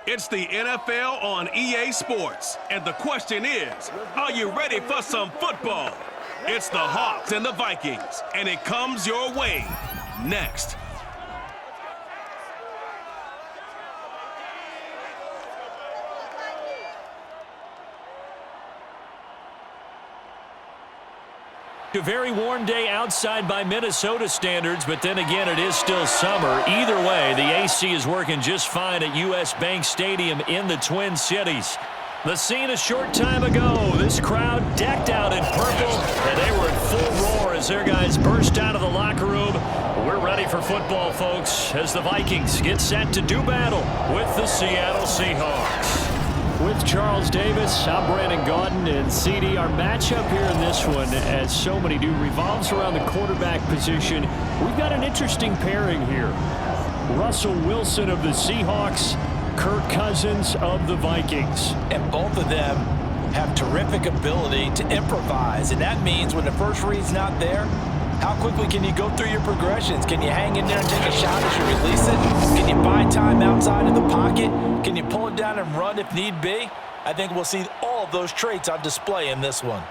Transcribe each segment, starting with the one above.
It's the NFL on EA Sports, and the question is, are you ready for some football? It's the Hawks and the Vikings, and it comes your way next. A very warm day outside by Minnesota standards, but then again, it is still summer. Either way, the AC is working just fine at U.S. Bank Stadium in the Twin Cities. The scene a short time ago, this crowd decked out in purple, and they were in full roar as their guys burst out of the locker room. We're ready for football, folks, as the Vikings get set to do battle with the Seattle Seahawks. With Charles Davis, I'm Brandon Gaudin, and CD, our matchup here in this one, as so many do, revolves around the quarterback position. We've got an interesting pairing here. Russell Wilson of the Seahawks, Kirk Cousins of the Vikings. And both of them have terrific ability to improvise, and that means when the first read's not there, how quickly can you go through your progressions? Can you hang in there and take a shot as you release it? Can you buy time outside of the pocket? Can you pull it down and run if need be? I think we'll see all of those traits on display in this one.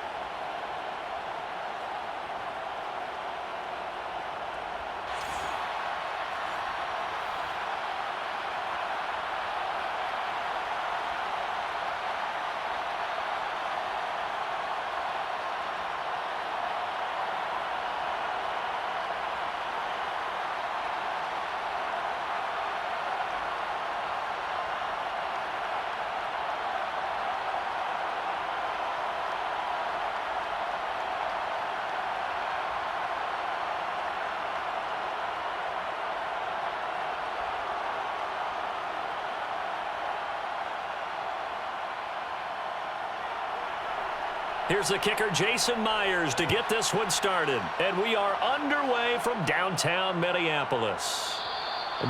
Here's the kicker, Jason Myers, to get this one started. And we are underway from downtown Minneapolis.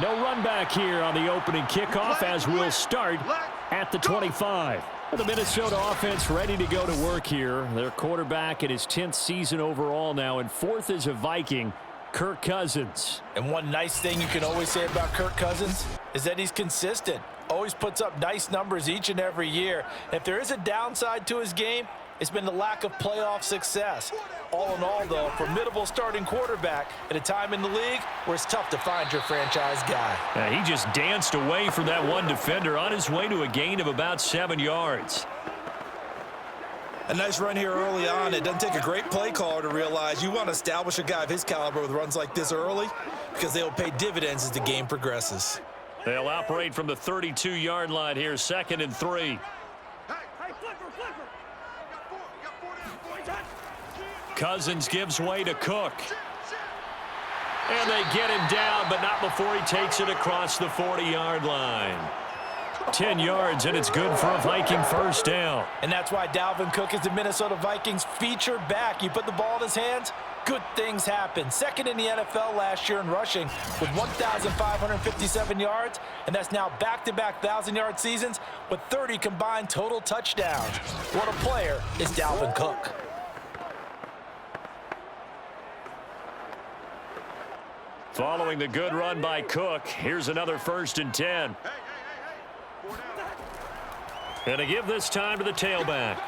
No run back here on the opening kickoff as we'll start at the 25. The Minnesota offense ready to go to work here. Their quarterback in his 10th season overall now, and fourth as a Viking, Kirk Cousins. And one nice thing you can always say about Kirk Cousins is that he's consistent. Always puts up nice numbers each and every year. If there is a downside to his game, it's been the lack of playoff success. All in all, though, formidable starting quarterback at a time in the league where it's tough to find your franchise guy. He just danced away from that one defender on his way to a gain of about 7 yards. A nice run here early on. It doesn't take a great play caller to realize you want to establish a guy of his caliber with runs like this early because they'll pay dividends as the game progresses. They'll operate from the 32-yard line here, 2nd and 3. Cousins gives way to Cook. And they get him down, but not before he takes it across the 40-yard line. 10 yards, and it's good for a Viking first down. And that's why Dalvin Cook is the Minnesota Vikings featured back. You put the ball in his hands, good things happen. Second in the NFL last year in rushing with 1,557 yards, and that's now back-to-back 1,000-yard seasons with 30 combined total touchdowns. What a player is Dalvin Cook. Following the good run by Cook, here's another 1st and 10. And to give this time to the tailback.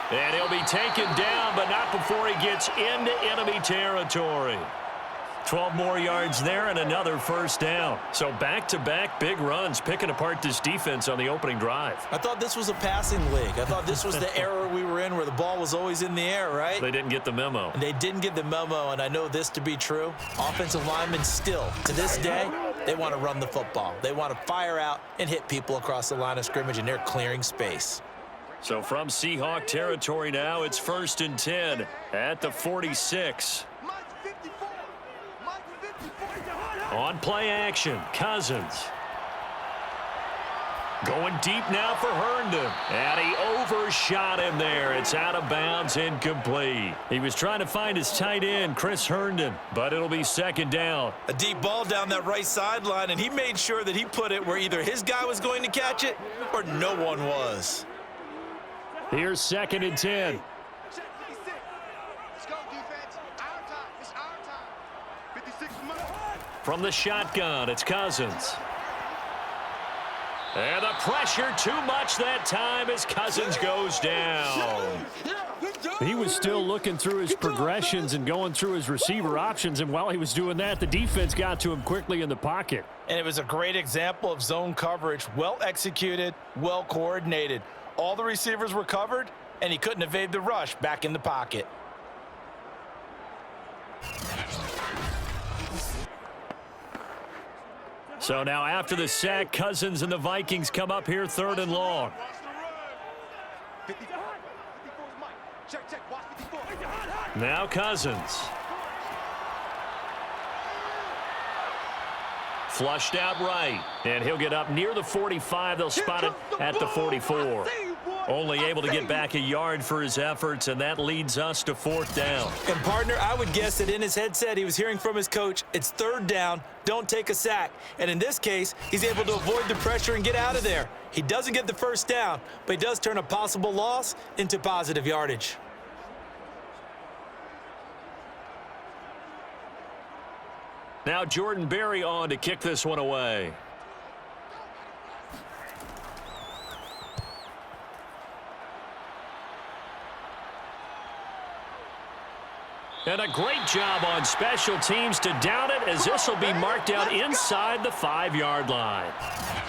And he'll be taken down, but not before he gets into enemy territory. 12 more yards there and another first down. So back-to-back big runs, picking apart this defense on the opening drive. I thought this was a passing league. I thought this was the era we were in where the ball was always in the air, right? They didn't get the memo. And they didn't get the memo, and I know this to be true. Offensive linemen still, to this day, they want to run the football. They want to fire out and hit people across the line of scrimmage, and they're clearing space. So from Seahawk territory now, it's 1st and 10 at the 46. On play action, Cousins. Going deep now for Herndon. And he overshot him there. It's out of bounds, incomplete. He was trying to find his tight end, Chris Herndon, but it'll be 2nd down. A deep ball down that right sideline, and he made sure that he put it where either his guy was going to catch it or no one was. Here's 2nd and 10. From the shotgun, it's Cousins. And the pressure too much that time as Cousins goes down. He was still looking through his progressions and going through his receiver options, and while he was doing that, the defense got to him quickly in the pocket. And it was a great example of zone coverage, well executed, well coordinated. All the receivers were covered, and he couldn't evade the rush back in the pocket. So now after the sack, Cousins and the Vikings come up here 3rd and long. Now Cousins. Flushed out right, and he'll get up near the 45. They'll spot it at the 44. Only able to get back a yard for his efforts, and that leads us to 4th down. And, partner, I would guess that in his headset he was hearing from his coach, it's 3rd down, don't take a sack. And in this case, he's able to avoid the pressure and get out of there. He doesn't get the 1st down, but he does turn a possible loss into positive yardage. Now Jordan Berry on to kick this one away. And a great job on special teams to down it, as this will be marked out inside the 5-yard line.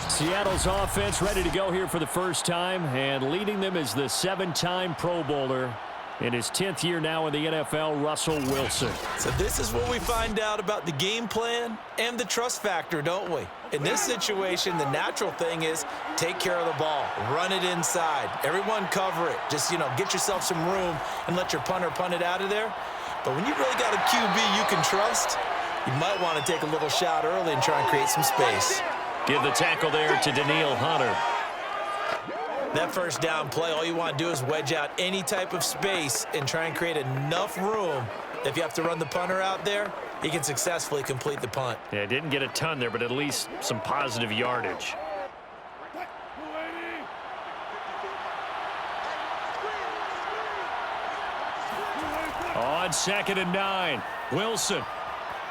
Seattle's offense ready to go here for the first time, and leading them is the 7-time Pro Bowler. In his 10th year now in the NFL, Russell Wilson. So this is what we find out about the game plan and the trust factor, don't we? In this situation, the natural thing is take care of the ball, run it inside, everyone cover it. Just, get yourself some room and let your punter punt it out of there. But when you really got a QB you can trust, you might want to take a little shot early and try and create some space. Give the tackle there to Danielle Hunter. That 1st down play, all you want to do is wedge out any type of space and try and create enough room. If you have to run the punter out there, he can successfully complete the punt. Yeah, didn't get a ton there, but at least some positive yardage. On 2nd and 9, Wilson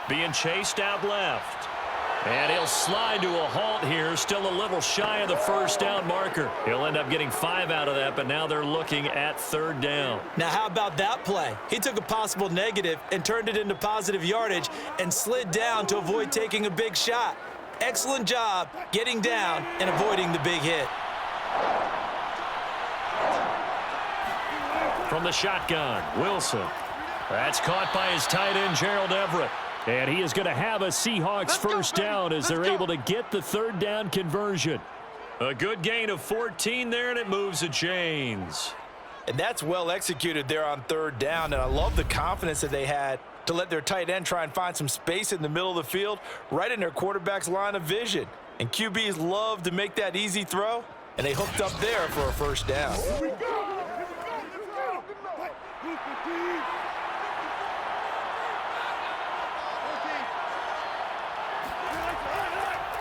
being chased out left. And he'll slide to a halt here, still a little shy of the 1st down marker. He'll end up getting 5 out of that, but now they're looking at 3rd down. Now, how about that play? He took a possible negative and turned it into positive yardage and slid down to avoid taking a big shot. Excellent job getting down and avoiding the big hit. From the shotgun, Wilson. That's caught by his tight end, Gerald Everett. And he is going to have a Seahawks 1st down as they're able to get the 3rd down conversion. A good gain of 14 there, and it moves the chains. And that's well executed there on 3rd down, and I love the confidence that they had to let their tight end try and find some space in the middle of the field, right in their quarterback's line of vision. And QBs love to make that easy throw, and they hooked up there for a 1st down.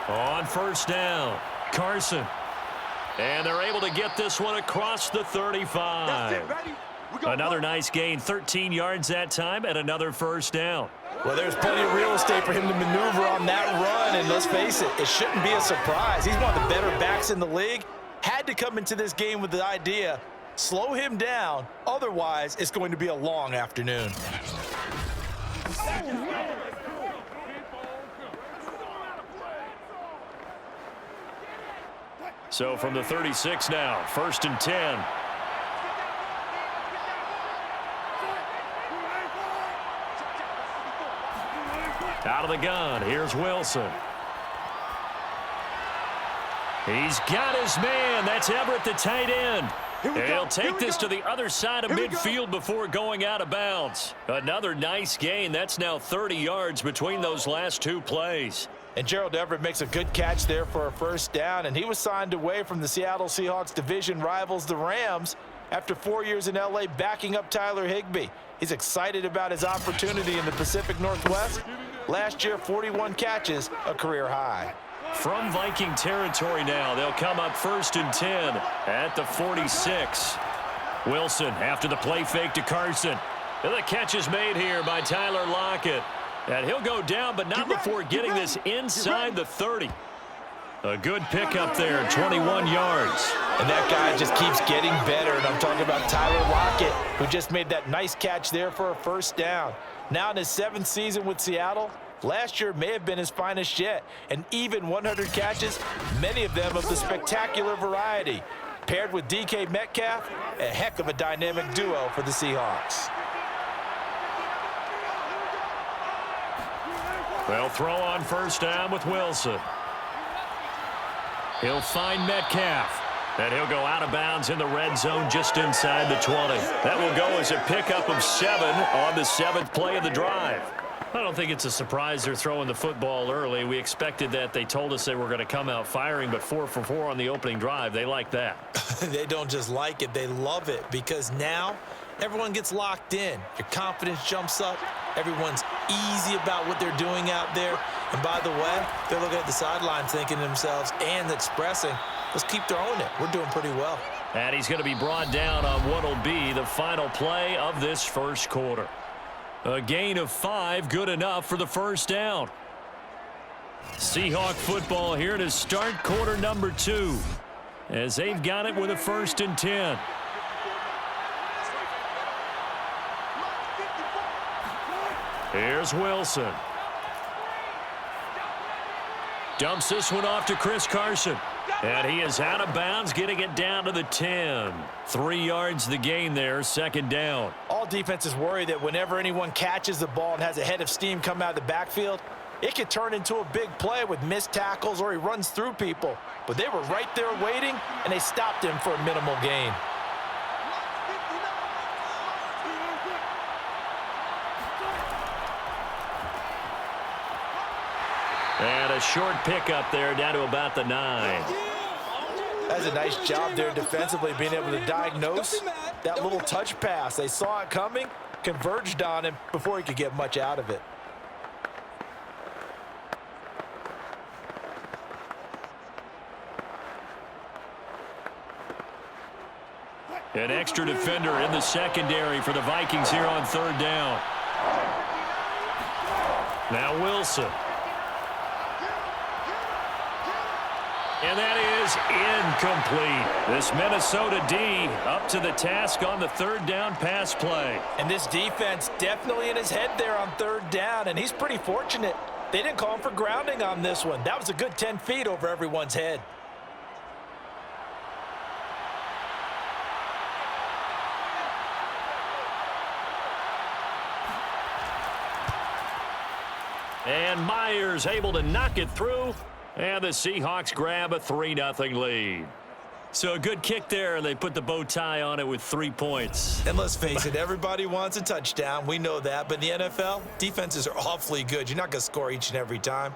On 1st down, Carson. And they're able to get this one across the 35. Another nice gain, 13 yards that time, and another 1st down. Well, there's plenty of real estate for him to maneuver on that run, and let's face it, it shouldn't be a surprise. He's one of the better backs in the league. Had to come into this game with the idea, slow him down, otherwise it's going to be a long afternoon. So from the 36 now, 1st and 10. Out of the gun, here's Wilson. He's got his man. That's Everett, the tight end. He'll take this to the other side of midfield before going out of bounds. Another nice gain. That's now 30 yards between those last 2 plays. And Gerald Everett makes a good catch there for a 1st down, and he was signed away from the Seattle Seahawks division rivals, the Rams, after 4 years in L.A. backing up Tyler Higbee. He's excited about his opportunity in the Pacific Northwest. Last year, 41 catches, a career high. From Viking territory now, they'll come up 1st and 10 at the 46. Wilson after the play fake to Carson. And the catch is made here by Tyler Lockett. And he'll go down, but not before getting this inside the 30. A good pickup there, 21 yards. And that guy just keeps getting better. And I'm talking about Tyler Lockett, who just made that nice catch there for a first down. Now in his 7th season with Seattle, last year may have been his finest yet. And even 100 catches, many of them of the spectacular variety. Paired with DK Metcalf, a heck of a dynamic duo for the Seahawks. They'll throw on first down with Wilson. He'll find Metcalf. And he'll go out of bounds in the red zone just inside the 20. That will go as a pickup of 7 on the 7th play of the drive. I don't think it's a surprise they're throwing the football early. We expected that. They told us they were going to come out firing, but 4 for 4 on the opening drive. They like that. They don't just like it, they love it, because now everyone gets locked in. Your confidence jumps up. Everyone's easy about what they're doing out there. And by the way, they're looking at the sideline thinking to themselves and expressing, let's keep throwing it. We're doing pretty well. And he's going to be brought down on what will be the final play of this first quarter. A gain of 5, good enough for the first down. Seahawk football here to start quarter number 2, as they've got it with a 1st and 10. Here's Wilson. Dumps this one off to Chris Carson. And he is out of bounds, getting it down to the 10. 3 yards the gain there, 2nd down. All defenses worry that whenever anyone catches the ball and has a head of steam come out of the backfield, it could turn into a big play with missed tackles or he runs through people. But they were right there waiting, and they stopped him for a minimal gain. And a short pickup there down to about the 9. That's a nice job there defensively, being able to diagnose that little touch pass. They saw it coming, converged on him before he could get much out of it. An extra defender in the secondary for the Vikings here on 3rd down. Now Wilson. And that is incomplete. This Minnesota D up to the task on the 3rd down pass play. And this defense definitely in his head there on 3rd down, and he's pretty fortunate. They didn't call him for grounding on this one. That was a good 10 feet over everyone's head. And Myers able to knock it through. And the Seahawks grab a 3-0 lead. So a good kick there, and they put the bow tie on it with 3 points. And let's face it, everybody wants a touchdown. We know that. But in the NFL, defenses are awfully good. You're not going to score each and every time.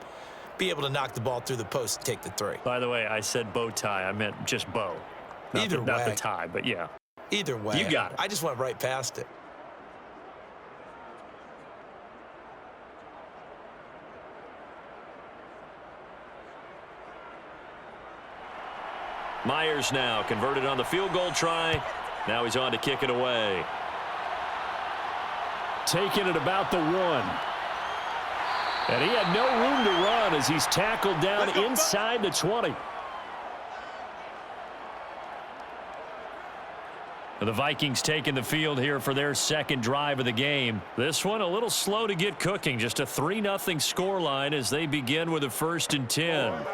Be able to knock the ball through the post and take the 3. By the way, I said bow tie. I meant just bow. Not the tie, but yeah. Either way. You got it. I just went right past it. Myers now converted on the field goal try. Now he's on to kick it away. Taking it about the 1. And he had no room to run as he's tackled down inside the 20. The Vikings taking the field here for their 2nd drive of the game. This one a little slow to get cooking. Just a 3-0 scoreline as they begin with a 1st and 10.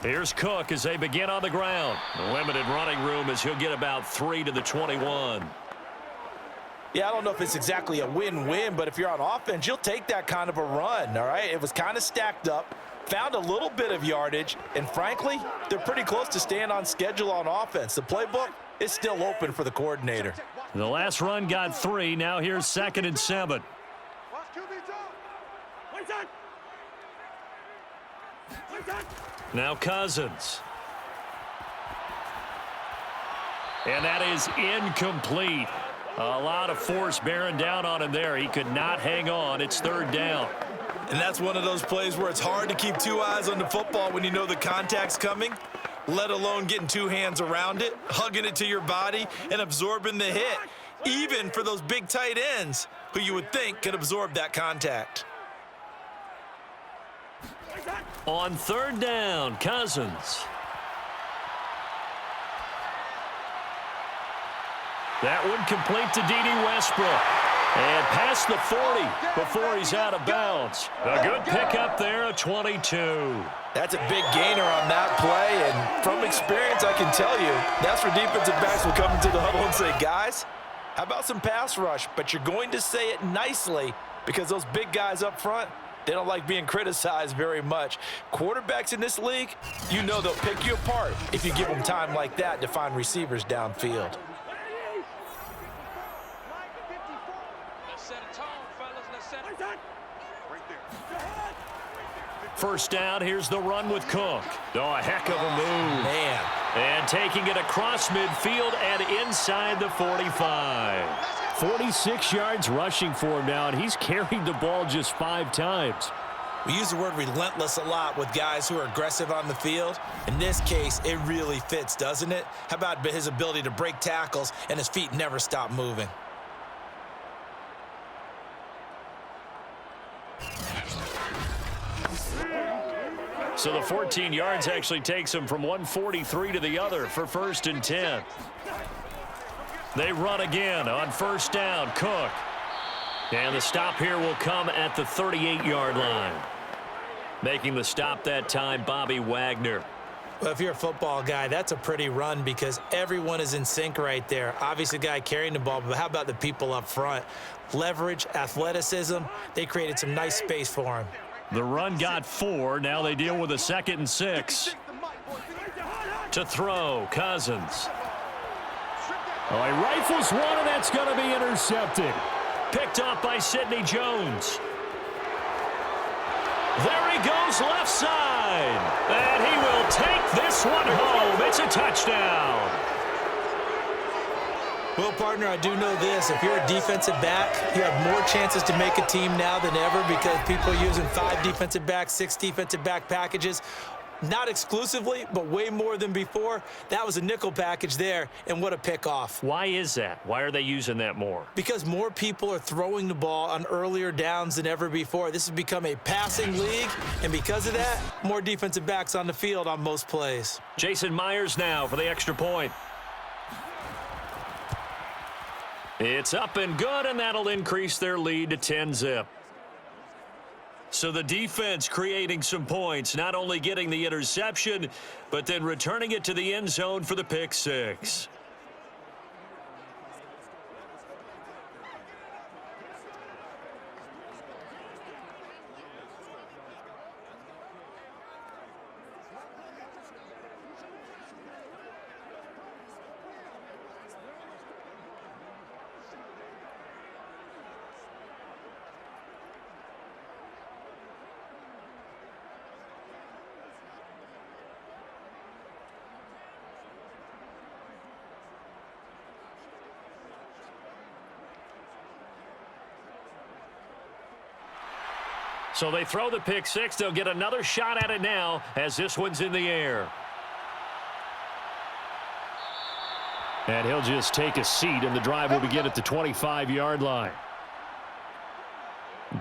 Here's Cook as they begin on the ground. Limited running room as he'll get about 3 to the 21. Yeah, I don't know if it's exactly a win-win, but if you're on offense, you'll take that kind of a run, all right? It was kind of stacked up, found a little bit of yardage, and frankly, they're pretty close to staying on schedule on offense. The playbook is still open for the coordinator. The last run got 3. Now here's 2nd and 7. Now Cousins. And that is incomplete. A lot of force bearing down on him there. He could not hang on. It's 3rd down. And that's one of those plays where it's hard to keep 2 eyes on the football when you know the contact's coming, let alone getting 2 hands around it, hugging it to your body, and absorbing the hit. even for those big tight ends who you would think could absorb that contact. On third down, Cousins. That one complete to D.D. Westbrook. And past the 40 before he's out of bounds. A good pickup there, a 22. That's a big gainer on that play, and from experience, I can tell you, that's where defensive backs will come into the huddle and say, guys, how about some pass rush? But you're going to say it nicely because those big guys up front, they don't like being criticized very much. Quarterbacks in this league, you know they'll pick you apart if you give them time like that to find receivers downfield. First down, here's the run with Cook. Oh, a heck of a move. Man. And taking it across midfield and inside the 45. 46 yards rushing for him now, and he's carried the ball just 5 times. We use the word relentless a lot with guys who are aggressive on the field. In this case, it really fits, doesn't it? How about his ability to break tackles and his feet never stop moving? So the 14 yards actually takes him from 143 to the other for 1st and 10. They run again on first down, Cook. And the stop here will come at the 38-yard line. Making the stop that time, Bobby Wagner. Well, if you're a football guy, that's a pretty run because everyone is in sync right there. Obviously, the guy carrying the ball, but how about the people up front? Leverage, athleticism, they created some nice space for him. The run got 4. Now they deal with a 2nd and 6. To throw, Cousins. Oh, he rifles one, and that's going to be intercepted. Picked off by Sidney Jones. There he goes left side. And he will take this one home. It's a touchdown. Well, partner, I do know this. If you're a defensive back, you have more chances to make a team now than ever because people are using 5 defensive backs, 6 defensive back packages. Not exclusively, but way more than before. That was a nickel package there, and what a pickoff. Why is that? Why are they using that more? Because more people are throwing the ball on earlier downs than ever before. This has become a passing league, and because of that, more defensive backs on the field on most plays. Jason Myers now for the extra point. It's up and good, and that'll increase their lead to 10-zip. So the defense creating some points, not only getting the interception, but then returning it to the end zone for the pick 6. So they throw the pick 6. They'll get another shot at it now as this one's in the air. And he'll just take a seat, and the drive will begin at the 25-yard line.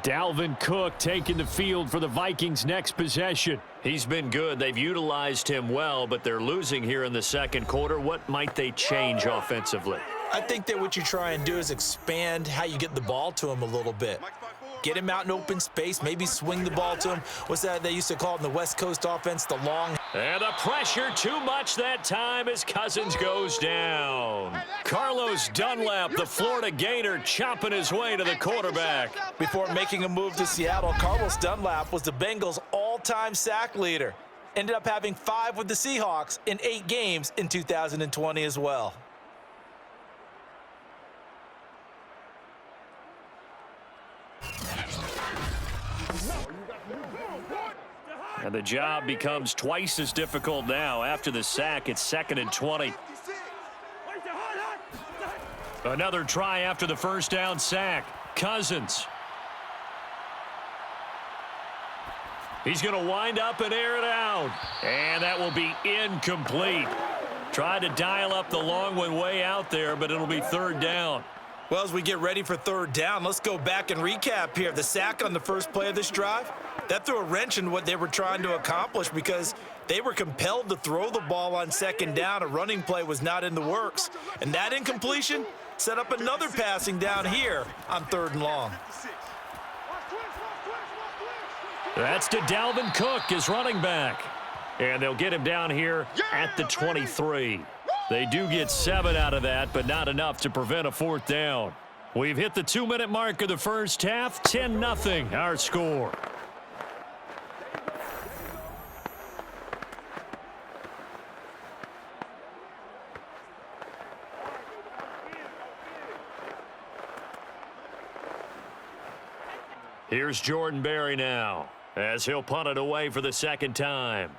Dalvin Cook taking the field for the Vikings' next possession. He's been good. They've utilized him well, but they're losing here in the second quarter. What might they change offensively? I think that what you try and do is expand how you get the ball to him a little bit. Get him out in open space, maybe swing the ball to him. What's that they used to call it in the West Coast offense, the long. And the pressure too much that time as Cousins goes down. Carlos Dunlap, the Florida Gator, chopping his way to the quarterback. Before making a move to Seattle, Carlos Dunlap was the Bengals' all-time sack leader. Ended up having 5 with the Seahawks in 8 games in 2020 as well. And the job becomes twice as difficult now. After the sack, it's 2nd and 20. Another try after the first down sack. Cousins. He's going to wind up and air it out. And that will be incomplete. Tried to dial up the long one way out there, but it'll be 3rd down. Well, as we get ready for third down, let's go back and recap here. The sack on the first play of this drive, that threw a wrench in what they were trying to accomplish because they were compelled to throw the ball on second down. A running play was not in the works. And that incompletion set up another passing down here on third and long. That's to Dalvin Cook, his running back. And they'll get him down here at the 23. They do get 7 out of that, but not enough to prevent a fourth down. We've hit the 2-minute mark of the first half. 10-0, our score. Here's Jordan Berry now, as he'll punt it away for the second time.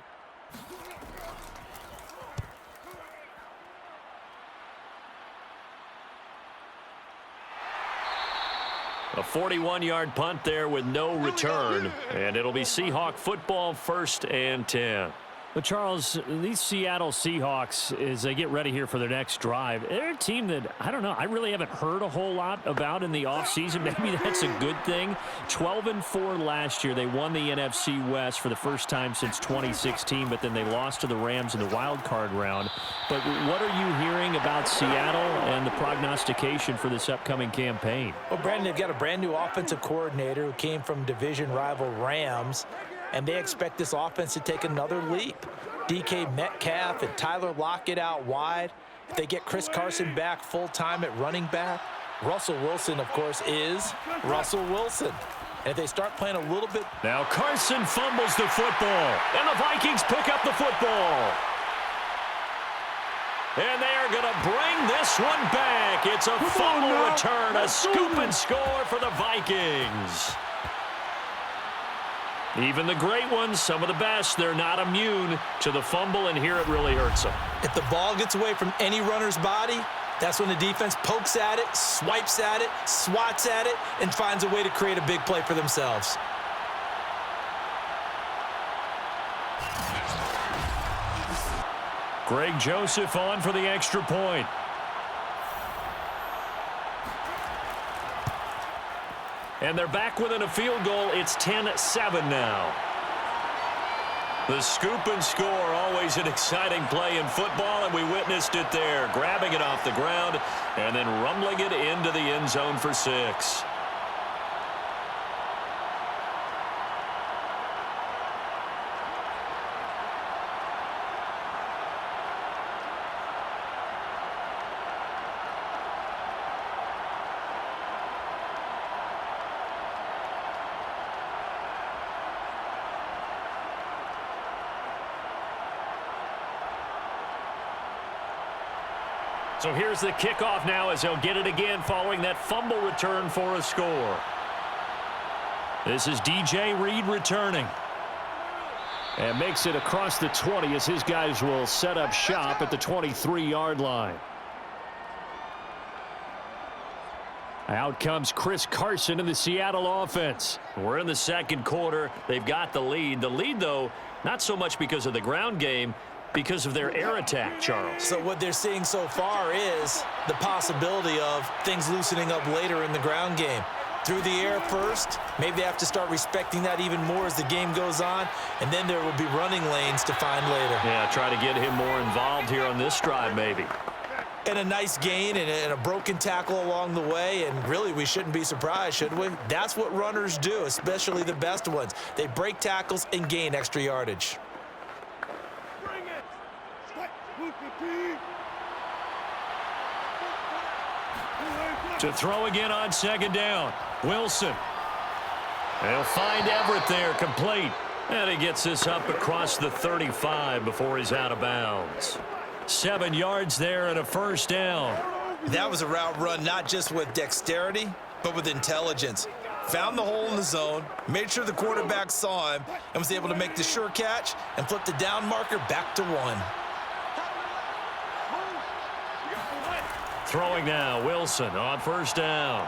A 41-yard punt there with no return, and it'll be Seahawk football, 1st and 10. But, Charles, these Seattle Seahawks, as they get ready here for their next drive, they're a team that, I don't know, I really haven't heard a whole lot about in the offseason. Maybe that's a good thing. 12-4 last year. They won the NFC West for the first time since 2016, but then they lost to the Rams in the wild card round. But what are you hearing about Seattle and the prognostication for this upcoming campaign? Well, Brandon, they've got a brand-new offensive coordinator who came from division rival Rams, and they expect this offense to take another leap. DK Metcalf and Tyler Lockett out wide. If they get Chris Carson back full-time at running back, Russell Wilson, of course, is Russell Wilson. And if they start playing a little bit... Now Carson fumbles the football, and the Vikings pick up the football. And they are going to bring this one back. It's a fumble return, a scoop and score for the Vikings. Even the great ones, some of the best, they're not immune to the fumble, and here it really hurts them. If the ball gets away from any runner's body, that's when the defense pokes at it, swipes at it, swats at it, and finds a way to create a big play for themselves. Greg Joseph on for the extra point. And they're back within a field goal. It's 10-7 now. The scoop and score, always an exciting play in football, and we witnessed it there. Grabbing it off the ground and then rumbling it into the end zone for 6. So here's the kickoff now as they'll get it again following that fumble return for a score. This is DJ Reed returning. And makes it across the 20 as his guys will set up shop at the 23-yard line. Out comes Chris Carson in the Seattle offense. We're in the second quarter. They've got the lead. The lead, though, not so much because of the ground game, because of their air attack, Charles. So what they're seeing so far is the possibility of things loosening up later in the ground game. Through the air first, maybe they have to start respecting that even more as the game goes on, and then there will be running lanes to find later. Yeah, try to get him more involved here on this drive maybe. And a nice gain and a broken tackle along the way, and really we shouldn't be surprised, should we? That's what runners do, especially the best ones. They break tackles and gain extra yardage. To throw again on second down. Wilson. They'll find Everett there, complete. And he gets this up across the 35 before he's out of bounds. 7 yards there and a first down. That was a route run not just with dexterity, but with intelligence. Found the hole in the zone, made sure the quarterback saw him, and was able to make the sure catch and flip the down marker back to 1. Throwing now, Wilson on first down.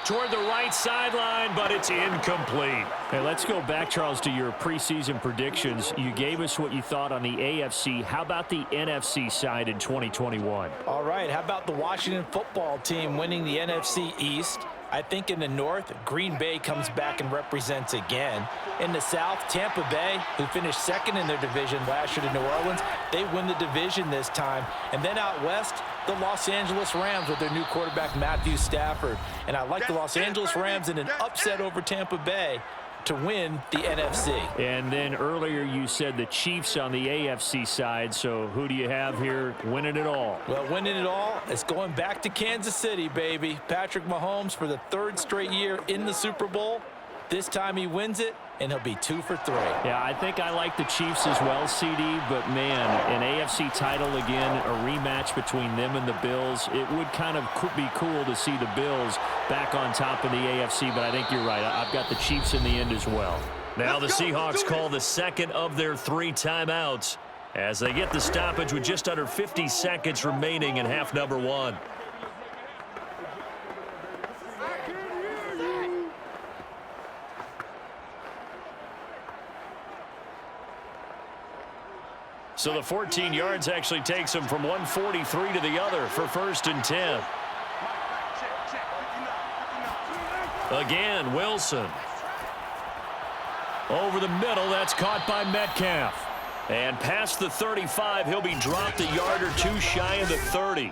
toward the right sideline, but it's incomplete. Hey, let's go back, Charles, to your preseason predictions. You gave us what you thought on the AFC. How about the NFC side in 2021? All right, how about the Washington football team winning the NFC East? I think in the North, Green Bay comes back and represents again. In the South, Tampa Bay, who finished second in their division last year to New Orleans, they win the division this time. And then out West, the Los Angeles Rams with their new quarterback, Matthew Stafford. And I like the Los Angeles Rams in an upset over Tampa Bay to win the NFC. And then earlier you said the Chiefs on the AFC side, so who do you have here winning it all? Well, winning it all is going back to Kansas City, baby. Patrick Mahomes for the third straight year in the Super Bowl. This time he wins it, and he'll be 2 for 3. Yeah, I think I like the Chiefs as well, CD, but man, an AFC title again, a rematch between them and the Bills. It would kind of be cool to see the Bills back on top of the AFC, but I think you're right. I've got the Chiefs in the end as well. Now the Seahawks call the second of their 3 timeouts as they get the stoppage with just under 50 seconds remaining in half number 1. So the 14 yards actually takes him from 143 to the other for 1st and 10. Again, Wilson. Over the middle, that's caught by Metcalf. And past the 35, he'll be dropped a yard or 2 shy of the 30.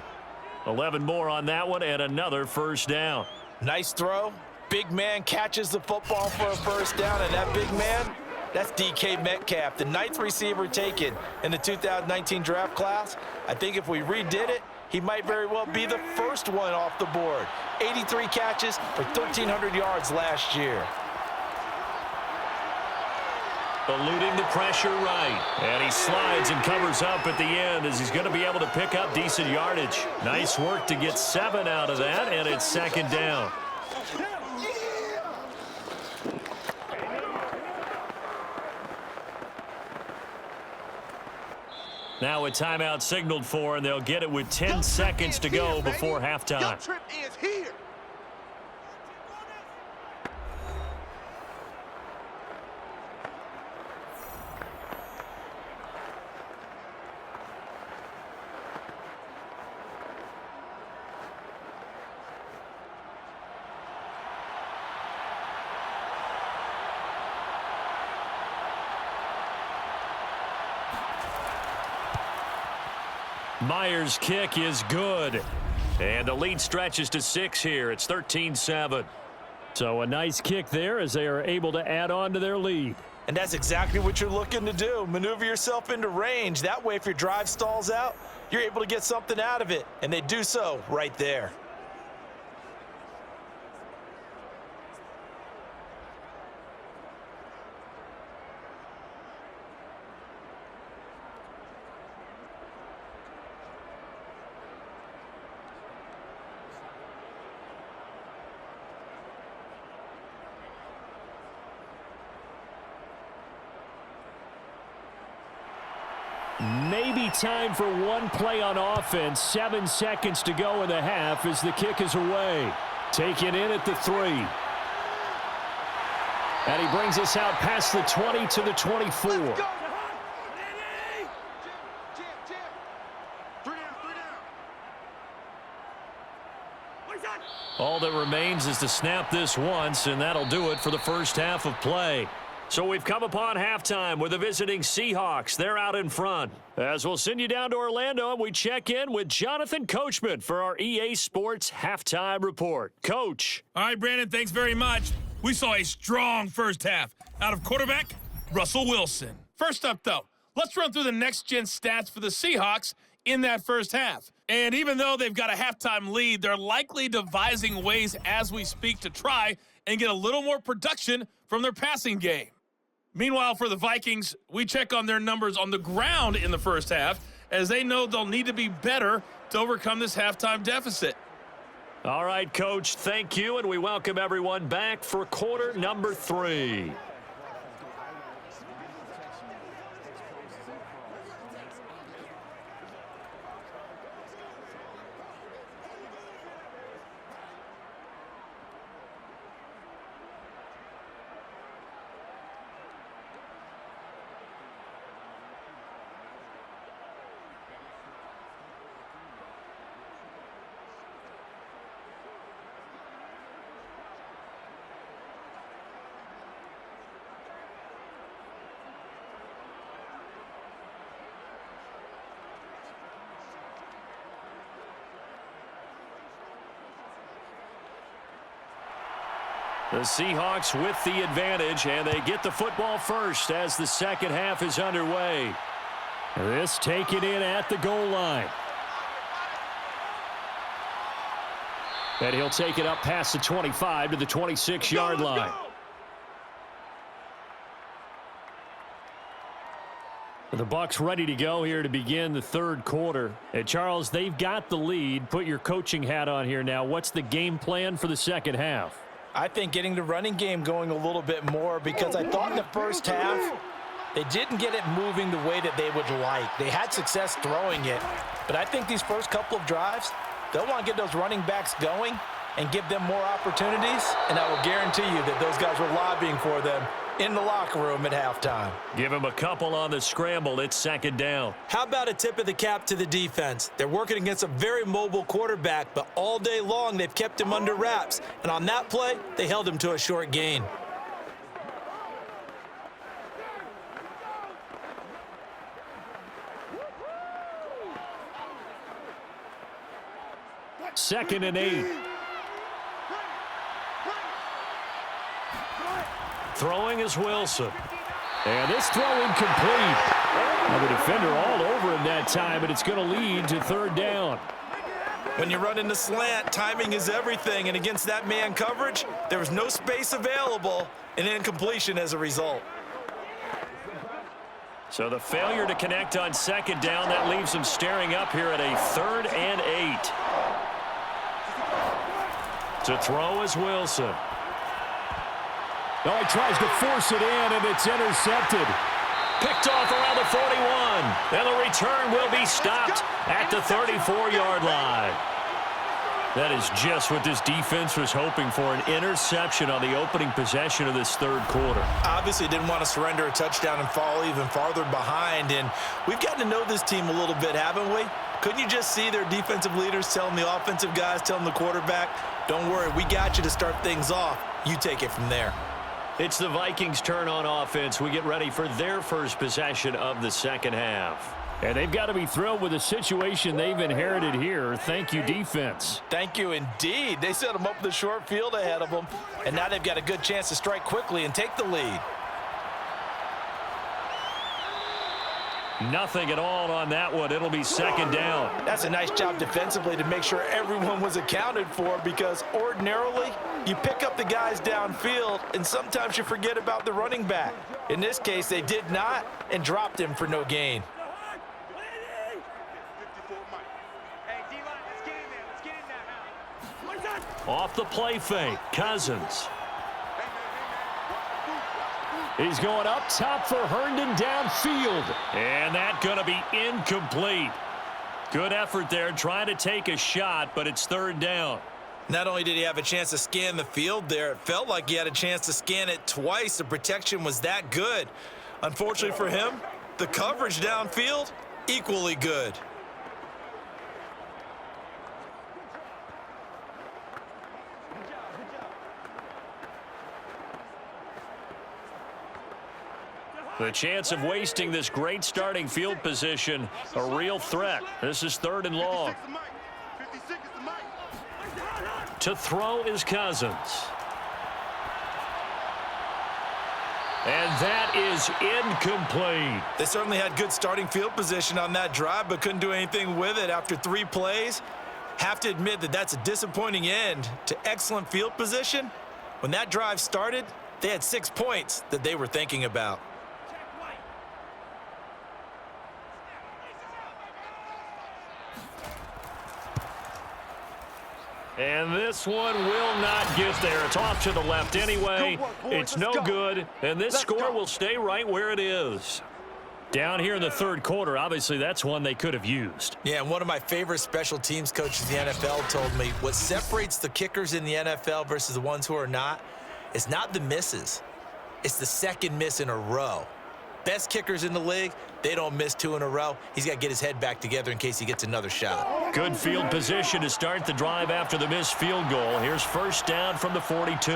11 more on that one and another 1st down. Nice throw. Big man catches the football for a 1st down, and that big man, that's DK Metcalf, the 9th receiver taken in the 2019 draft class. I think if we redid it, he might very well be the first one off the board. 83 catches for 1,300 yards last year. Eluding the pressure right. And he slides and covers up at the end as he's going to be able to pick up decent yardage. Nice work to get 7 out of that, and it's 2nd down. Now a timeout signaled for, and they'll get it with 10 seconds to go before halftime. Your trip is here. Myers' kick is good. And the lead stretches to 6 here. It's 13-7. So a nice kick there as they are able to add on to their lead. And that's exactly what you're looking to do. Maneuver yourself into range. That way, if your drive stalls out, you're able to get something out of it. And they do so right there. Maybe time for one play on offense. 7 seconds to go in the half as the kick is away. Taken in at the 3. And he brings us out past the 20 to the 24. All that remains is to snap this once, and that'll do it for the first half of play. So we've come upon halftime with the visiting Seahawks. They're out in front. As we'll send you down to Orlando, and we check in with Jonathan Coachman for our EA Sports Halftime Report. Coach. All right, Brandon, thanks very much. We saw a strong first half out of quarterback Russell Wilson. First up, though, let's run through the next-gen stats for the Seahawks in that first half. And even though they've got a halftime lead, they're likely devising ways as we speak to try and get a little more production from their passing game. Meanwhile, for the Vikings, we check on their numbers on the ground in the first half, as they know they'll need to be better to overcome this halftime deficit. All right, Coach, thank you, and we welcome everyone back for quarter number 3. The Seahawks with the advantage, and they get the football first as the second half is underway. This taken in at the goal line. And he'll take it up past the 25 to the 26-yard line. The Bucs ready to go here to begin the third quarter. And Charles, they've got the lead. Put your coaching hat on here now. What's the game plan for the second half? I think getting the running game going a little bit more, because I thought in the first half they didn't get it moving the way that they would like. They had success throwing it, but I think these first couple of drives, they'll want to get those running backs going and give them more opportunities, and I will guarantee you that those guys were lobbying for them in the locker room at halftime. Give him a couple on the scramble. It's second down. How about a tip of the cap to the defense? They're working against a very mobile quarterback, but all day long they've kept him under wraps. And on that play, they held him to a short gain. Second and 8. Throwing is Wilson. And this throw incomplete. Now the defender all over him that time, but it's going to lead to third down. When you run into slant, timing is everything. And against that man coverage, there was no space available, and incompletion as a result. So the failure to connect on second down, that leaves him staring up here at a 3rd and 8. To throw is Wilson. No, he tries to force it in, and it's intercepted. Picked off around the 41. And the return will be stopped at the 34-yard line. That is just what this defense was hoping for, an interception on the opening possession of this third quarter. Obviously didn't want to surrender a touchdown and fall even farther behind. And we've gotten to know this team a little bit, haven't we? Couldn't you just see their defensive leaders telling the offensive guys, telling the quarterback, don't worry, we got you to start things off. You take it from there. It's the Vikings' turn on offense. We get ready for their first possession of the second half. And they've got to be thrilled with the situation they've inherited here. Thank you, defense. Thank you indeed. They set them up the short field ahead of them, and now they've got a good chance to strike quickly and take the lead. Nothing at all on that one. It'll be second down. That's a nice job defensively to make sure everyone was accounted for, because ordinarily you pick up the guys downfield and sometimes you forget about the running back. In this case, they did not and dropped him for no gain. Off the play fake, Cousins. He's going up top for Herndon downfield. And that's going to be incomplete. Good effort there trying to take a shot, but it's third down. Not only did he have a chance to scan the field there, it felt like he had a chance to scan it twice. The protection was that good. Unfortunately for him, the coverage downfield, equally good. The chance of wasting this great starting field position, a real threat. This is third and long. To throw is Cousins. And that is incomplete. They certainly had good starting field position on that drive, but couldn't do anything with it after 3 plays. Have to admit that that's a disappointing end to excellent field position. When that drive started, they had 6 points that they were thinking about. And this one will not get there. It's off to the left anyway. It's no good, and this score will stay right where it is. Down here in the third quarter, obviously that's one they could have used. Yeah, and one of my favorite special teams coaches in the NFL told me what separates the kickers in the NFL versus the ones who are not is not the misses. It's the second miss in a row. Best kickers in the league, they don't miss 2 in a row. He's got to get his head back together in case he gets another shot. Good field position to start the drive after the missed field goal. Here's first down from the 42.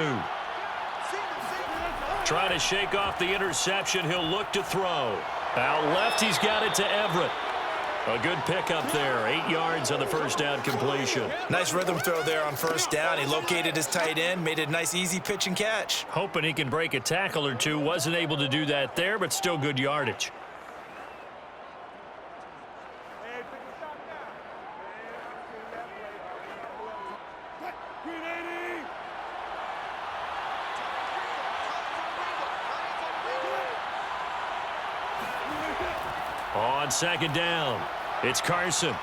Trying to shake off the interception. He'll look to throw. Out left, he's got it to Everett. A good pickup there. 8 yards on the first down completion. Nice rhythm throw there on first down. He located his tight end, made it a nice, easy pitch and catch. Hoping he can break a tackle or two. Wasn't able to do that there, but still good yardage. On second down, it's Carson.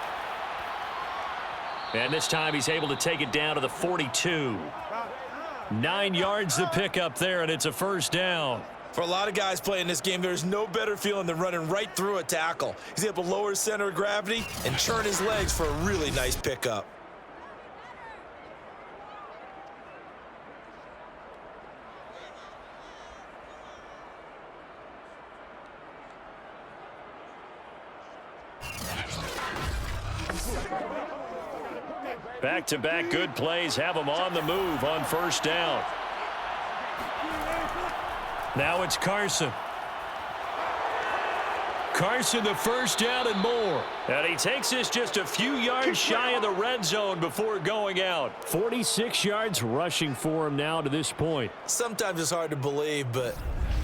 And this time he's able to take it down to the 42. 9 yards to pick up there, and it's a first down. For a lot of guys playing this game, there's no better feeling than running right through a tackle. He's able to lower his center of gravity and churn his legs for a really nice pickup. Back-to-back good plays have him on the move on first down. Now it's Carson. Carson, the first down and more. And he takes this just a few yards shy of the red zone before going out. 46 yards rushing for him now to this point. Sometimes it's hard to believe, but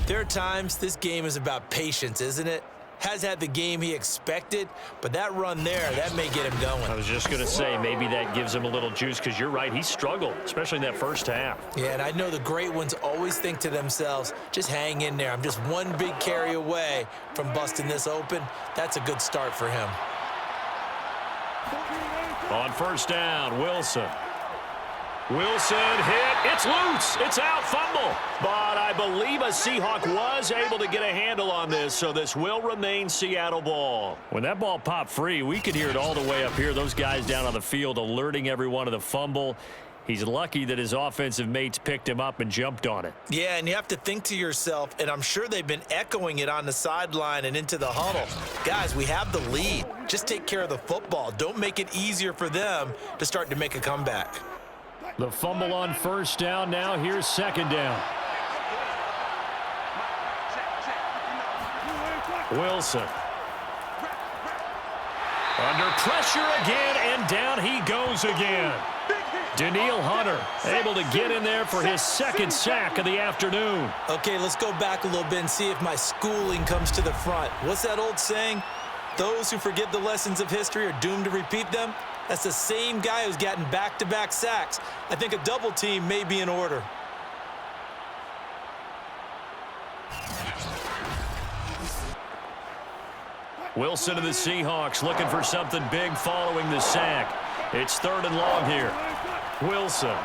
there are times this game is about patience, isn't it? Has had the game he expected, but that run there, that may get him going. I was just going to say, maybe that gives him a little juice, because you're right, he struggled, especially in that first half. Yeah, and I know the great ones always think to themselves, just hang in there. I'm just one big carry away from busting this open. That's a good start for him. On first down, Wilson. Wilson hit. It's loose. It's out. Fumble. But I believe a Seahawk was able to get a handle on this, so this will remain Seattle ball. When that ball popped free, we could hear it all the way up here. Those guys down on the field alerting everyone of the fumble. He's lucky that his offensive mates picked him up and jumped on it. Yeah, and you have to think to yourself, and I'm sure they've been echoing it on the sideline and into the huddle. Guys, we have the lead. Just take care of the football. Don't make it easier for them to start to make a comeback. The fumble on first down. Now here's second down. Wilson. Under pressure again, and down he goes again. Danielle Hunter able to get in there for his second sack of the afternoon. Okay, let's go back a little bit and see if my schooling comes to the front. What's that old saying? Those who forget the lessons of history are doomed to repeat them. That's the same guy who's gotten back-to-back sacks. I think a double team may be in order. Wilson of the Seahawks looking for something big following the sack. It's third and long here. Wilson.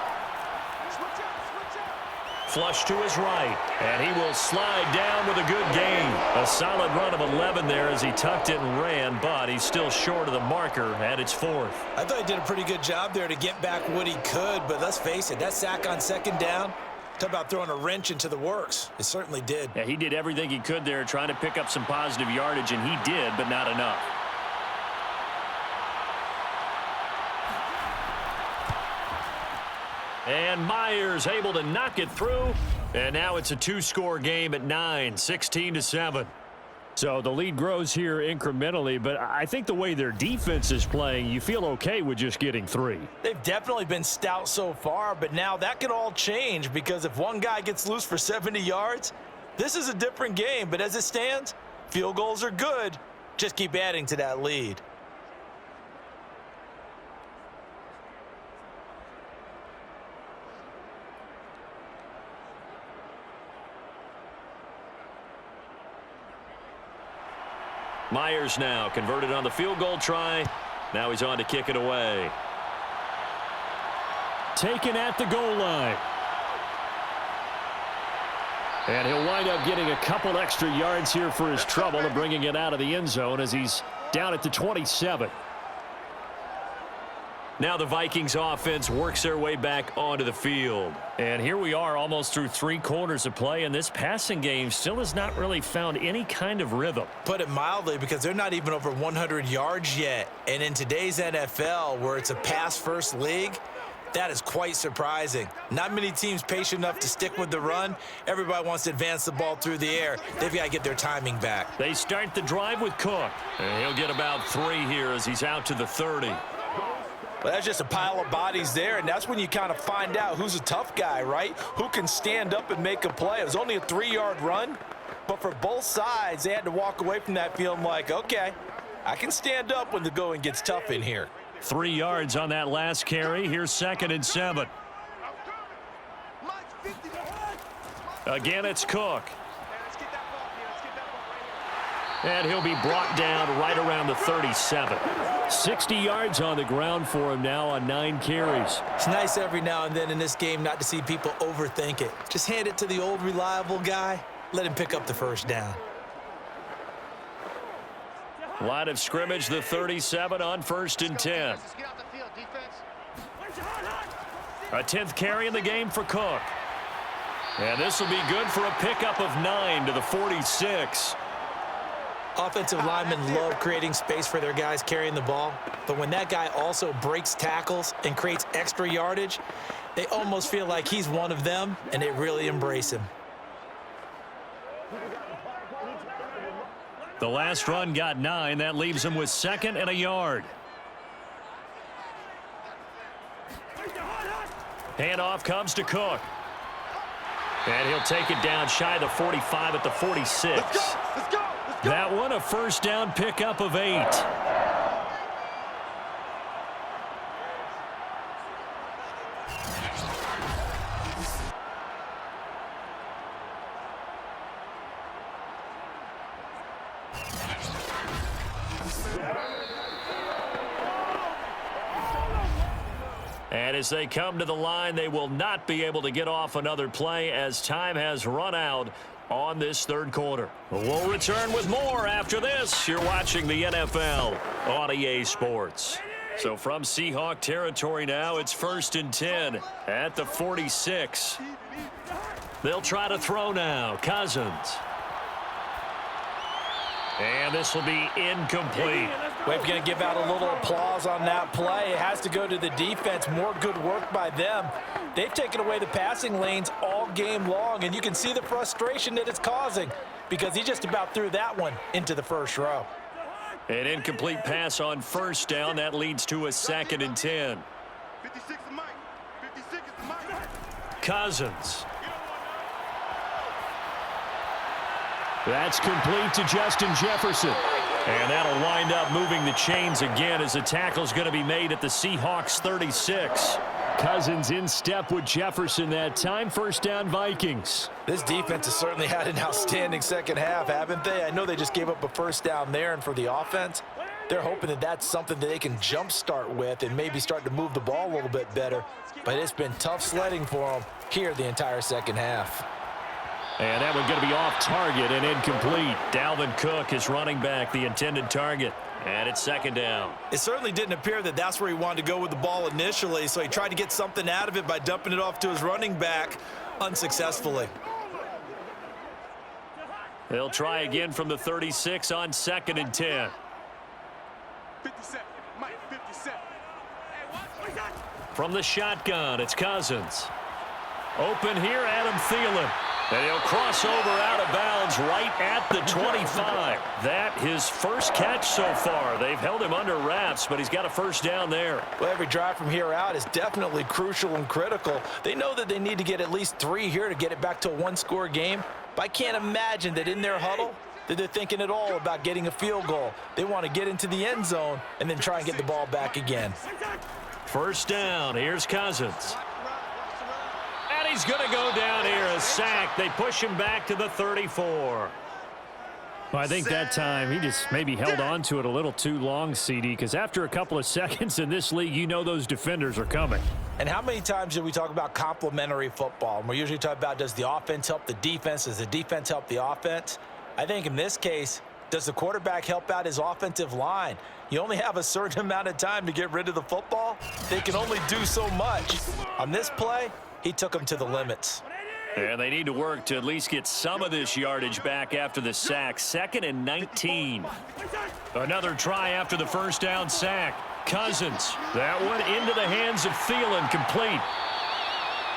Flush to his right, and he will slide down with a good gain. A solid run of 11 there as he tucked it and ran, but he's still short of the marker at its fourth. I thought he did a pretty good job there to get back what he could, but let's face it, that sack on second down, talk about throwing a wrench into the works. It certainly did. Yeah, he did everything he could there trying to pick up some positive yardage, and he did, but not enough. And Myers able to knock it through. And now it's a two-score game at 9, 16-7. So the lead grows here incrementally, but I think the way their defense is playing, you feel okay with just getting 3. They've definitely been stout so far, but now that could all change because if one guy gets loose for 70 yards, this is a different game. But as it stands, field goals are good. Just keep adding to that lead. Myers now converted on the field goal try. Now he's on to kick it away. Taken at the goal line. And he'll wind up getting a couple extra yards here for his trouble and bringing it out of the end zone as he's down at the 27. Now the Vikings offense works their way back onto the field. And here we are almost through 3 quarters of play, and this passing game still has not really found any kind of rhythm. Put it mildly, because they're not even over 100 yards yet. And in today's NFL, where it's a pass-first league, That is quite surprising. Not many teams patient enough to stick with the run. Everybody wants to advance the ball through the air. They've got to get their timing back. They start the drive with Cook. And he'll get about 3 here as he's out to the 30. Well, that's just a pile of bodies there, and that's when you kind of find out who's a tough guy, right? Who can stand up and make a play. It was only a 3-yard run, but for both sides, they had to walk away from that feeling like, okay, I can stand up when the going gets tough in here. 3 yards on that last carry. Here's 2nd and 7. Again, it's Cook. And he'll be brought down right around the 37. 60 yards on the ground for him now on 9 carries. It's nice every now and then in this game not to see people overthink it. Just hand it to the old reliable guy. Let him pick up the first down. Line of scrimmage, the 37 on 1st and 10. A 10th carry in the game for Cook. And this will be good for a pickup of 9 to the 46. Offensive linemen love creating space for their guys carrying the ball, but when that guy also breaks tackles and creates extra yardage, they almost feel like he's one of them, and they really embrace him. The last run got 9. That leaves him with 2nd and a yard. Handoff comes to Cook. And he'll take it down shy of the 45 at the 46. Let's go. That one a first down pickup of 8. And as they come to the line, they will not be able to get off another play as time has run out on this 3rd quarter. We'll return with more after this. You're watching the NFL on EA Sports. So from Seahawk territory now, it's 1st and 10 at the 46. They'll try to throw now. Cousins. And this will be incomplete. We're going to give out a little applause on that play. It has to go to the defense. More good work by them. They've taken away the passing lanes all game long, and you can see the frustration that it's causing because he just about threw that one into the first row. An incomplete pass on 1st down. That leads to a 2nd and 10. 56 is Mike. 56 is Mike. Cousins. That's complete to Justin Jefferson. And that'll wind up moving the chains again as the tackle's going to be made at the Seahawks 36. Cousins in step with Jefferson that time. First down, Vikings. This defense has certainly had an outstanding second half, haven't they? I know they just gave up a first down there, and for the offense, they're hoping that that's something that they can jumpstart with and maybe start to move the ball a little bit better. But it's been tough sledding for them here the entire second half. And that one going to be off target and incomplete. Dalvin Cook is running back, the intended target. And it's 2nd down. It certainly didn't appear that that's where he wanted to go with the ball initially, so he tried to get something out of it by dumping it off to his running back unsuccessfully. They'll try again from the 36 on 2nd and 10. 57. Mike, 57. From the shotgun, it's Cousins. Open here, Adam Thielen. And he'll cross over out of bounds right at the 25. That his first catch so far. They've held him under wraps, but he's got a first down there. Well, every drive from here out is definitely crucial and critical. They know that they need to get at least 3 here to get it back to a 1-score game. But I can't imagine that in their huddle that they're thinking at all about getting a field goal. They want to get into the end zone and then try and get the ball back again. First down. Here's Cousins. And he's going to go down here, a sack. They push him back to the 34. Well, I think that time he just maybe held on to it a little too long, CD, because after a couple of seconds in this league, you know those defenders are coming. And how many times do we talk about complementary football? And we're usually talking about, does the offense help the defense? Does the defense help the offense? I think in this case, does the quarterback help out his offensive line? You only have a certain amount of time to get rid of the football. They can only do so much. On this play, he took them to the limits. And they need to work to at least get some of this yardage back after the sack. 2nd and 19. Another try after the first down sack. Cousins. That one into the hands of Thielen, complete.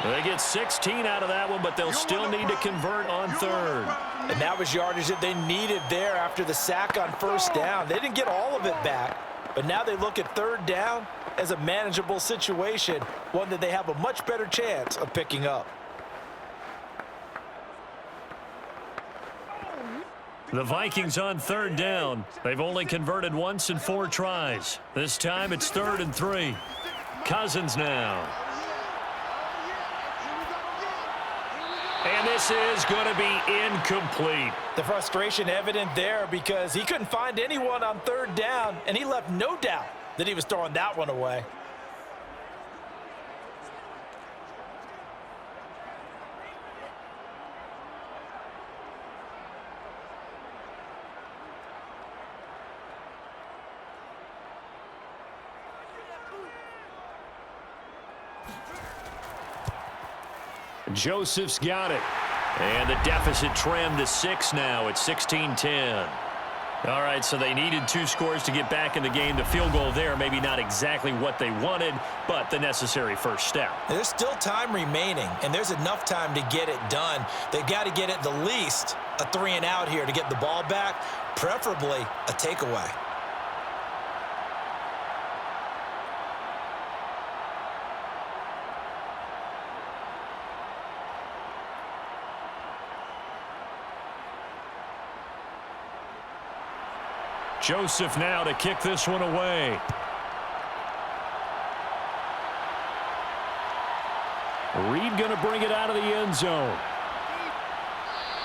They get 16 out of that one, but they'll still need to convert on third. And that was yardage that they needed there after the sack on first down. They didn't get all of it back, but now they look at third down as a manageable situation, one that they have a much better chance of picking up. The Vikings on third down. They've only converted once in 4 tries. This time it's 3rd and 3. Cousins now. And this is going to be incomplete. The frustration evident there because he couldn't find anyone on third down, and he left no doubt that he was throwing that one away. Joseph's got it. And the deficit trimmed to 6 now at 16-10. All right, so they needed 2 scores to get back in the game. The field goal there, maybe not exactly what they wanted, but the necessary first step. There's still time remaining, and there's enough time to get it done. They've got to get at the least a 3-and-out here to get the ball back, preferably a takeaway. Joseph now to kick this one away. Reed going to bring it out of the end zone.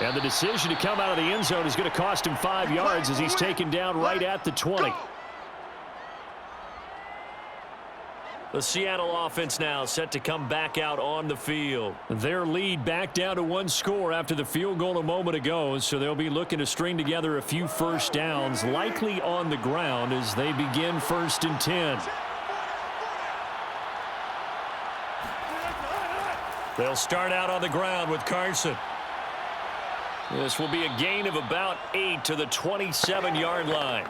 And the decision to come out of the end zone is going to cost him 5 yards as he's taken down right at the 20. The Seattle offense now set to come back out on the field. Their lead back down to 1 score after the field goal a moment ago, so they'll be looking to string together a few first downs, likely on the ground as they begin 1st and 10. They'll start out on the ground with Carson. This will be a gain of about 8 to the 27-yard line.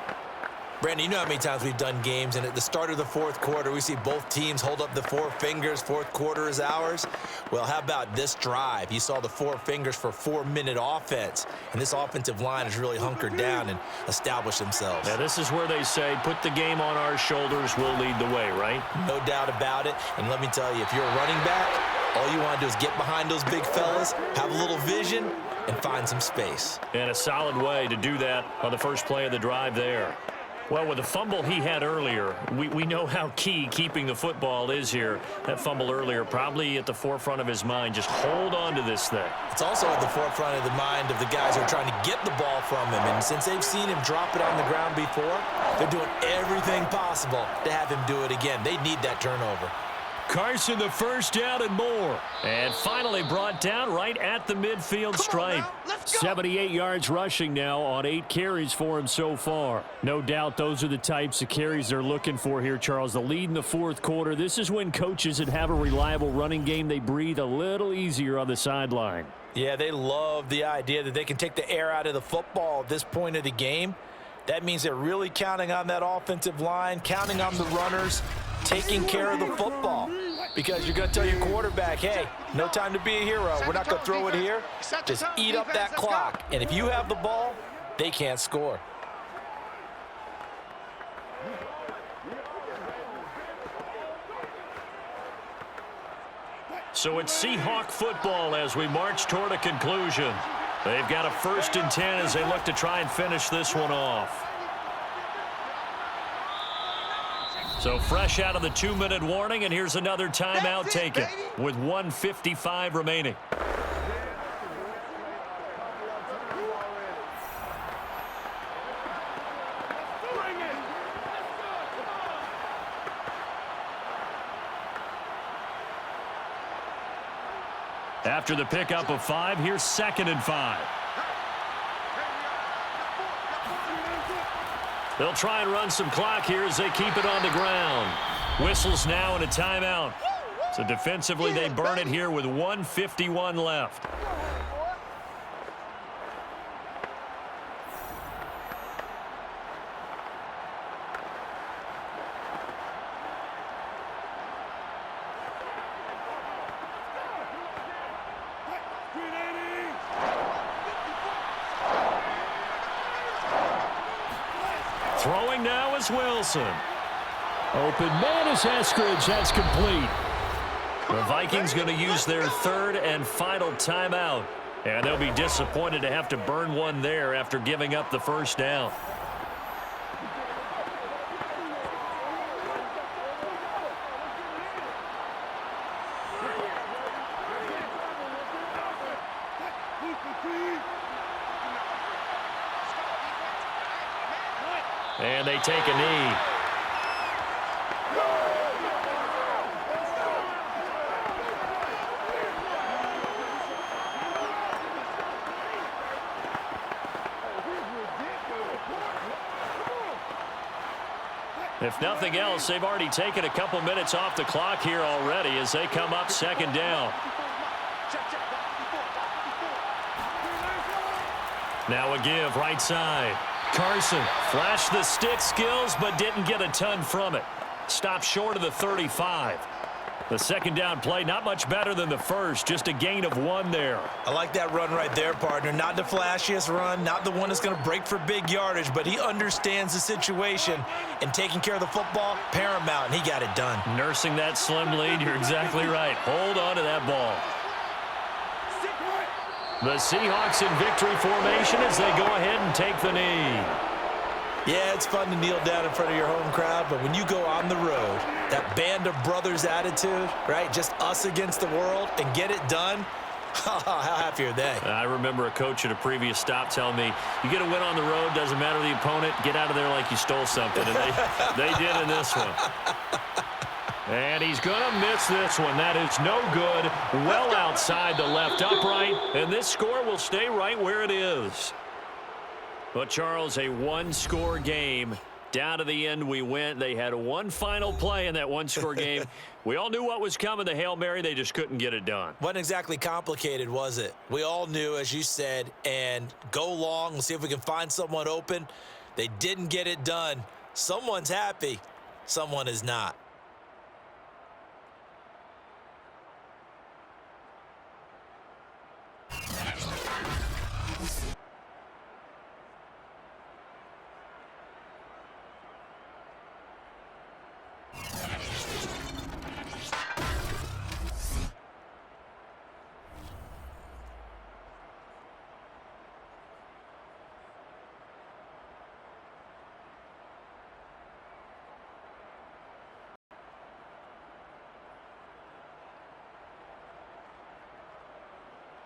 Brandon, you know how many times we've done games, and at the start of the 4th quarter, we see both teams hold up the 4 fingers, 4th quarter is ours. Well, how about this drive? You saw the 4 fingers for 4-minute offense, and this offensive line has really hunkered down and established themselves. Now, this is where they say, put the game on our shoulders, we'll lead the way, right? No doubt about it, and let me tell you, if you're a running back, all you want to do is get behind those big fellas, have a little vision, and find some space. And a solid way to do that on the first play of the drive there. Well, with the fumble he had earlier, we know how key keeping the football is here. That fumble earlier probably at the forefront of his mind. Just hold on to this thing. It's also at the forefront of the mind of the guys who are trying to get the ball from him. And since they've seen him drop it on the ground before, they're doing everything possible to have him do it again. They need that turnover. Carson, the first down and more. And finally brought down right at the midfield stripe. 78 yards rushing now on 8 carries for him so far. No doubt those are the types of carries they're looking for here, Charles. The lead in the 4th quarter. This is when coaches that have a reliable running game, they breathe a little easier on the sideline. Yeah, they love the idea that they can take the air out of the football at this point of the game. That means they're really counting on that offensive line, counting on the runners, taking care of the football. Because you're going to tell your quarterback, hey, no time to be a hero. We're not going to throw it here. Just eat up that clock. And if you have the ball, they can't score. So it's Seahawk football as we march toward a conclusion. They've got a 1st and 10 as they look to try and finish this one off. So fresh out of the 2-minute warning, and here's another timeout taken with 1:55 remaining. After the pickup of 5, here's 2nd and 5. They'll try and run some clock here as they keep it on the ground. Whistles now and a timeout. So defensively, they burn it here with 1:51 left. Throwing now is Wilson. Open man is Eskridge. That's complete. The Vikings going to use their third and final timeout. And they'll be disappointed to have to burn one there after giving up the first down. And they take a knee. If nothing else, they've already taken a couple minutes off the clock here already as they come up second down. Now a give right side. Carson flashed the stick skills but didn't get a ton from it. Stopped short of the 35. The second down play not much better than the first, just a gain of 1 there. I like that run right there, partner. Not the flashiest run, not the one that's going to break for big yardage, but he understands the situation, and taking care of the football, paramount, and he got it done. Nursing that slim lead, you're exactly right. Hold on to that ball. The Seahawks in victory formation as they go ahead and take the knee. Yeah, it's fun to kneel down in front of your home crowd, but when you go on the road, that band of brothers attitude, right, just us against the world, and get it done, how happy are they? I remember a coach at a previous stop telling me, you get a win on the road, doesn't matter the opponent, get out of there like you stole something, and they did in this one. And he's going to miss this one. That is no good, well outside the left upright, and this score will stay right where it is. But, Charles, a one-score game. Down to the end we went. They had one final play in that one-score game. We all knew what was coming, the Hail Mary. They just couldn't get it done. Wasn't exactly complicated, was it? We all knew, as you said, and go long. We'll see if we can find someone open. They didn't get it done. Someone's happy. Someone is not.